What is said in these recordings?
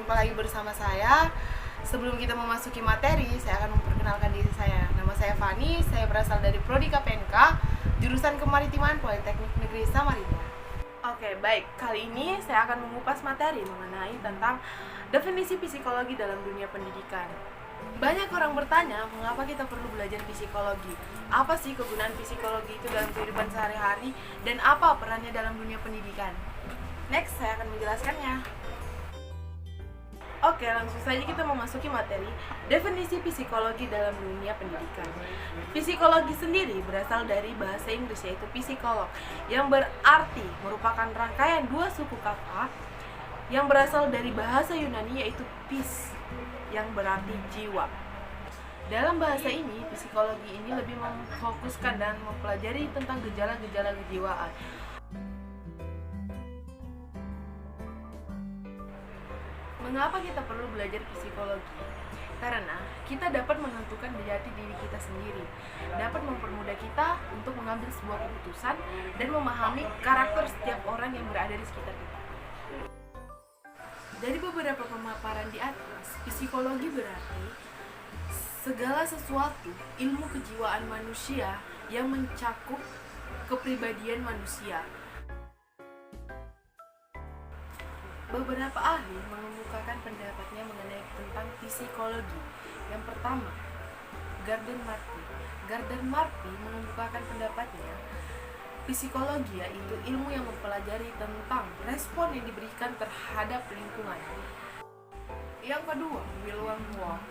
Jumpa lagi bersama saya. Sebelum kita memasuki materi, saya akan memperkenalkan diri saya. Nama saya Fani, saya berasal dari Prodi KPNK, jurusan Kemaritiman Politeknik Negeri Samarinda. Oke, baik. Kali ini saya akan mengupas materi mengenai tentang definisi psikologi dalam dunia pendidikan. Banyak orang bertanya, mengapa kita perlu belajar psikologi? Apa sih kegunaan psikologi itu dalam kehidupan sehari-hari dan apa perannya dalam dunia pendidikan? Next, saya akan menjelaskannya. Oke, langsung saja kita memasuki materi definisi psikologi dalam dunia pendidikan. Psikologi sendiri berasal dari bahasa Inggris yaitu psikolog, yang berarti merupakan rangkaian dua suku kata yang berasal dari bahasa Yunani yaitu phys, yang berarti jiwa. Dalam bahasa ini, psikologi ini lebih memfokuskan dan mempelajari tentang gejala-gejala kejiwaan. Mengapa kita perlu belajar psikologi? Karena kita dapat menentukan jati diri kita sendiri, dapat mempermudah kita untuk mengambil sebuah keputusan dan memahami karakter setiap orang yang berada di sekitar kita. Dari beberapa pemaparan di atas, psikologi berarti segala sesuatu ilmu kejiwaan manusia yang mencakup kepribadian manusia. Beberapa ahli mengemukakan pendapatnya mengenai tentang psikologi. Yang pertama, Gardner Marty. Gardner Marty mengemukakan pendapatnya, psikologi yaitu ilmu yang mempelajari tentang respon yang diberikan terhadap lingkungan. Yang kedua, William Wong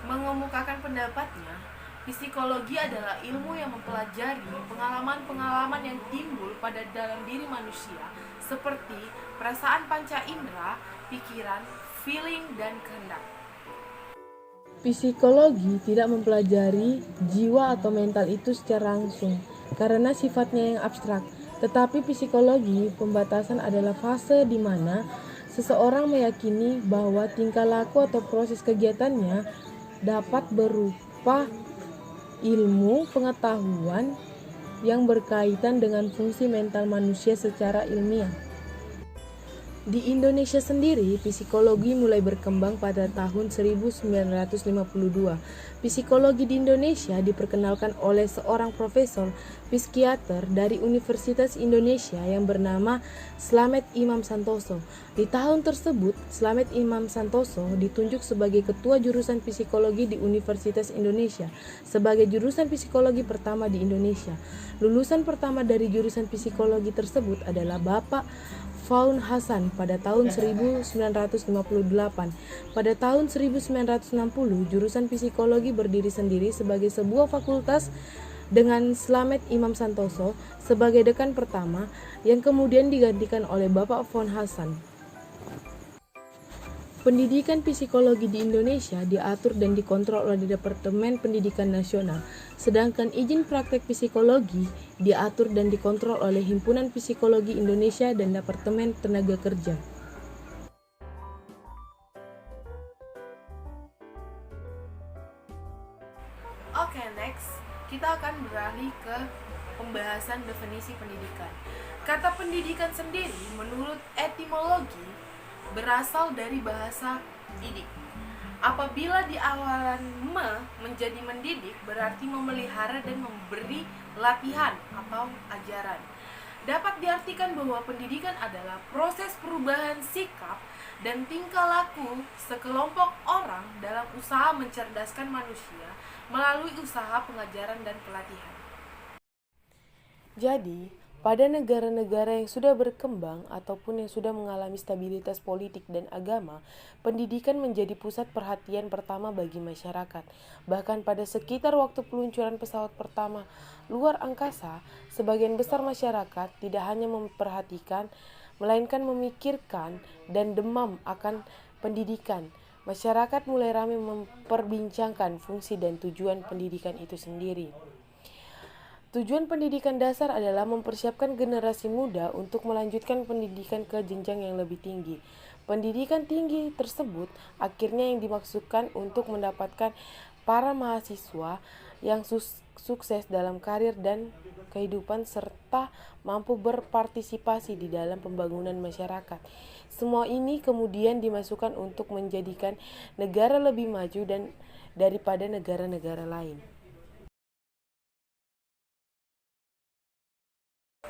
mengemukakan pendapatnya, psikologi adalah ilmu yang mempelajari pengalaman-pengalaman yang timbul pada dalam diri manusia, seperti perasaan panca indera, pikiran, feeling, dan kehendak. Psikologi tidak mempelajari jiwa atau mental itu secara langsung, karena sifatnya yang abstrak. Tetapi psikologi pembatasan adalah fase di mana seseorang meyakini bahwa tingkah laku atau proses kegiatannya dapat berupa ilmu pengetahuan yang berkaitan dengan fungsi mental manusia secara ilmiah. Di Indonesia sendiri, psikologi mulai berkembang pada tahun 1952. Psikologi di Indonesia diperkenalkan oleh seorang profesor psikiater dari Universitas Indonesia yang bernama Slamet Imam Santoso. Di tahun tersebut, Slamet Imam Santoso ditunjuk sebagai ketua jurusan psikologi di Universitas Indonesia, sebagai jurusan psikologi pertama di Indonesia. Lulusan pertama dari jurusan psikologi tersebut adalah Bapak Vaughan Hasan pada tahun 1958. Pada tahun 1960, jurusan psikologi berdiri sendiri sebagai sebuah fakultas dengan Slamet Imam Santoso sebagai dekan pertama, yang kemudian digantikan oleh Bapak Vaughan Hasan. Pendidikan psikologi di Indonesia diatur dan dikontrol oleh Departemen Pendidikan Nasional, sedangkan izin praktek psikologi diatur dan dikontrol oleh Himpunan Psikologi Indonesia dan Departemen Tenaga Kerja. Oke, next, kita akan beralih ke pembahasan definisi pendidikan. Kata pendidikan sendiri menurut etimologi berasal dari bahasa didik. Apabila di awalan menjadi mendidik berarti memelihara dan memberi latihan atau ajaran. Dapat diartikan bahwa pendidikan adalah proses perubahan sikap dan tingkah laku sekelompok orang dalam usaha mencerdaskan manusia melalui usaha pengajaran dan pelatihan. Jadi, pada negara-negara yang sudah berkembang ataupun yang sudah mengalami stabilitas politik dan agama, pendidikan menjadi pusat perhatian pertama bagi masyarakat. Bahkan pada sekitar waktu peluncuran pesawat pertama luar angkasa, sebagian besar masyarakat tidak hanya memperhatikan, melainkan memikirkan dan demam akan pendidikan. Masyarakat mulai ramai memperbincangkan fungsi dan tujuan pendidikan itu sendiri. Tujuan pendidikan dasar adalah mempersiapkan generasi muda untuk melanjutkan pendidikan ke jenjang yang lebih tinggi. Pendidikan tinggi tersebut akhirnya yang dimaksudkan untuk mendapatkan para mahasiswa yang sukses dalam karir dan kehidupan serta mampu berpartisipasi di dalam pembangunan masyarakat. Semua ini kemudian dimasukkan untuk menjadikan negara lebih maju dan daripada negara-negara lain.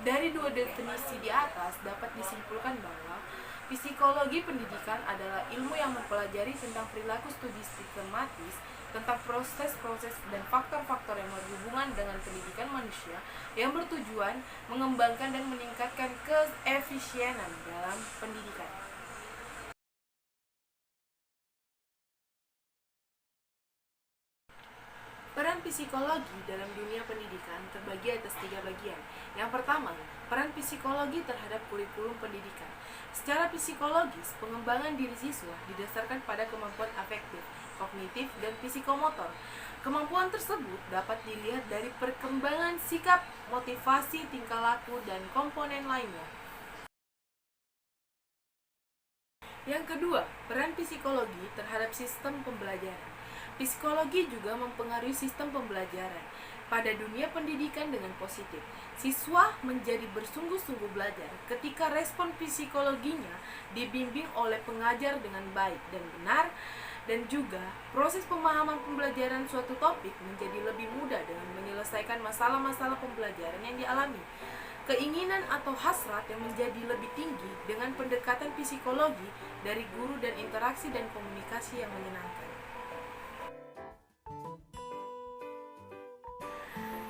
Dari dua definisi di atas dapat disimpulkan bahwa psikologi pendidikan adalah ilmu yang mempelajari tentang perilaku studi sistematis, tentang proses-proses dan faktor-faktor yang berhubungan dengan pendidikan manusia yang bertujuan mengembangkan dan meningkatkan keefisienan dalam pendidikan. Peran psikologi dalam dunia pendidikan terbagi atas 3 bagian. Yang pertama, peran psikologi terhadap kurikulum pendidikan. Secara psikologis, pengembangan diri siswa didasarkan pada kemampuan afektif, kognitif, dan psikomotor. Kemampuan tersebut dapat dilihat dari perkembangan sikap, motivasi, tingkah laku, dan komponen lainnya. Yang kedua, peran psikologi terhadap sistem pembelajaran. Psikologi juga mempengaruhi sistem pembelajaran. Pada dunia pendidikan dengan positif, siswa menjadi bersungguh-sungguh belajar ketika respon psikologinya dibimbing oleh pengajar dengan baik dan benar, dan juga proses pemahaman pembelajaran suatu topik menjadi lebih mudah dengan menyelesaikan masalah-masalah pembelajaran yang dialami. Keinginan atau hasrat yang menjadi lebih tinggi dengan pendekatan psikologi dari guru dan interaksi dan komunikasi yang menyenangkan.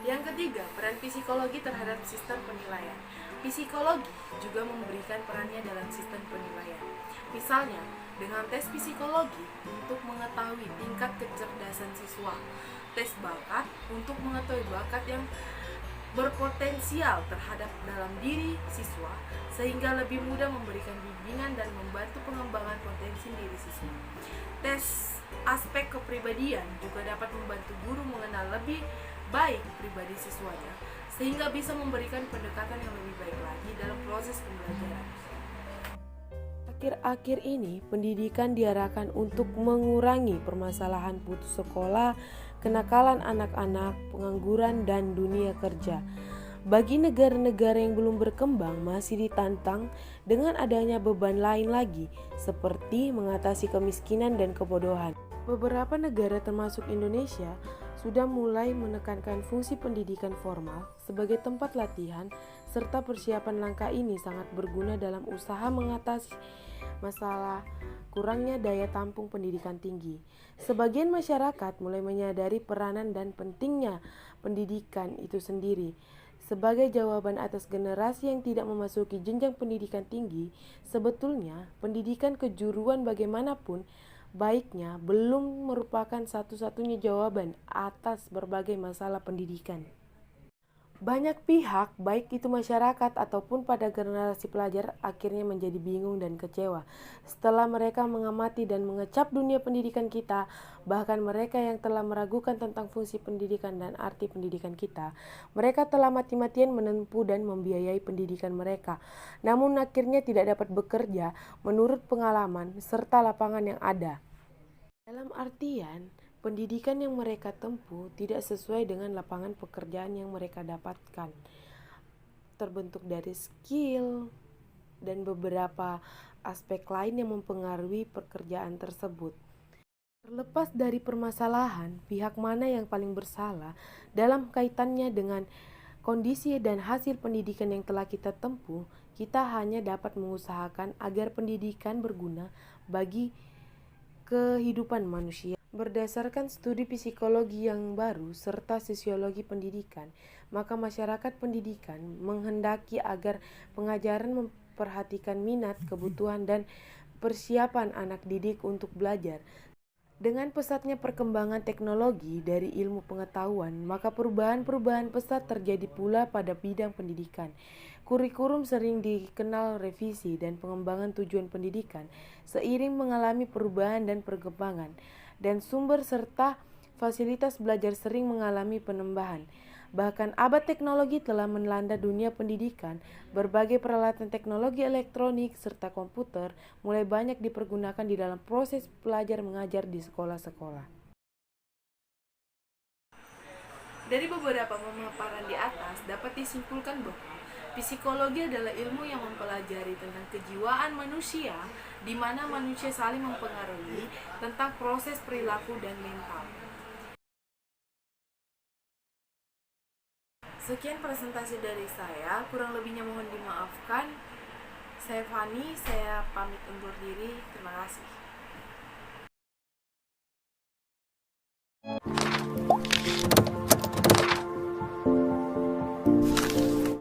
Yang ketiga, peran psikologi terhadap sistem penilaian. Psikologi juga memberikan perannya dalam sistem penilaian. Misalnya, dengan tes psikologi untuk mengetahui tingkat kecerdasan siswa, tes bakat untuk mengetahui bakat yang berpotensial terhadap dalam diri siswa, sehingga lebih mudah memberikan bimbingan dan membantu pengembangan potensi diri siswa. Tes aspek kepribadian juga dapat membantu guru mengenal lebih baik pribadi siswanya, sehingga bisa memberikan pendekatan yang lebih baik lagi dalam proses pembelajaran. Akhir-akhir ini, pendidikan diarahkan untuk mengurangi permasalahan putus sekolah, kenakalan anak-anak, pengangguran, dan dunia kerja. Bagi negara-negara yang belum berkembang, masih ditantang dengan adanya beban lain lagi, seperti mengatasi kemiskinan dan kebodohan. Beberapa negara termasuk Indonesia sudah mulai menekankan fungsi pendidikan formal sebagai tempat latihan, serta persiapan langkah ini sangat berguna dalam usaha mengatasi masalah kurangnya daya tampung pendidikan tinggi. Sebagian masyarakat mulai menyadari peranan dan pentingnya pendidikan itu sendiri. Sebagai jawaban atas generasi yang tidak memasuki jenjang pendidikan tinggi, sebetulnya pendidikan kejuruan bagaimanapun baiknya belum merupakan satu-satunya jawaban atas berbagai masalah pendidikan. Banyak pihak, baik itu masyarakat ataupun pada generasi pelajar, akhirnya menjadi bingung dan kecewa setelah mereka mengamati dan mengecap dunia pendidikan kita. Bahkan mereka yang telah meragukan tentang fungsi pendidikan dan arti pendidikan kita, mereka telah mati-matian menempuh dan membiayai pendidikan mereka, namun akhirnya tidak dapat bekerja menurut pengalaman serta lapangan yang ada. Dalam artian, pendidikan yang mereka tempuh tidak sesuai dengan lapangan pekerjaan yang mereka dapatkan, terbentuk dari skill dan beberapa aspek lain yang mempengaruhi pekerjaan tersebut. Terlepas dari permasalahan, pihak mana yang paling bersalah dalam kaitannya dengan kondisi dan hasil pendidikan yang telah kita tempuh, kita hanya dapat mengusahakan agar pendidikan berguna bagi kehidupan manusia. Berdasarkan studi psikologi yang baru serta sosiologi pendidikan, maka masyarakat pendidikan menghendaki agar pengajaran memperhatikan minat, kebutuhan, dan persiapan anak didik untuk belajar. Dengan pesatnya perkembangan teknologi dari ilmu pengetahuan, maka perubahan-perubahan pesat terjadi pula pada bidang pendidikan. Kurikulum sering dikenal revisi dan pengembangan tujuan pendidikan seiring mengalami perubahan dan perkembangan, dan sumber serta fasilitas belajar sering mengalami penambahan. Bahkan abad teknologi telah melanda dunia pendidikan. Berbagai peralatan teknologi elektronik serta komputer mulai banyak dipergunakan di dalam proses belajar mengajar di sekolah-sekolah. Dari beberapa pemaparan di atas dapat disimpulkan bahwa psikologi adalah ilmu yang mempelajari tentang kejiwaan manusia, di mana manusia saling mempengaruhi tentang proses perilaku dan mental. Sekian presentasi dari saya, kurang lebihnya mohon dimaafkan. Saya Fani, saya pamit undur diri. Terima kasih.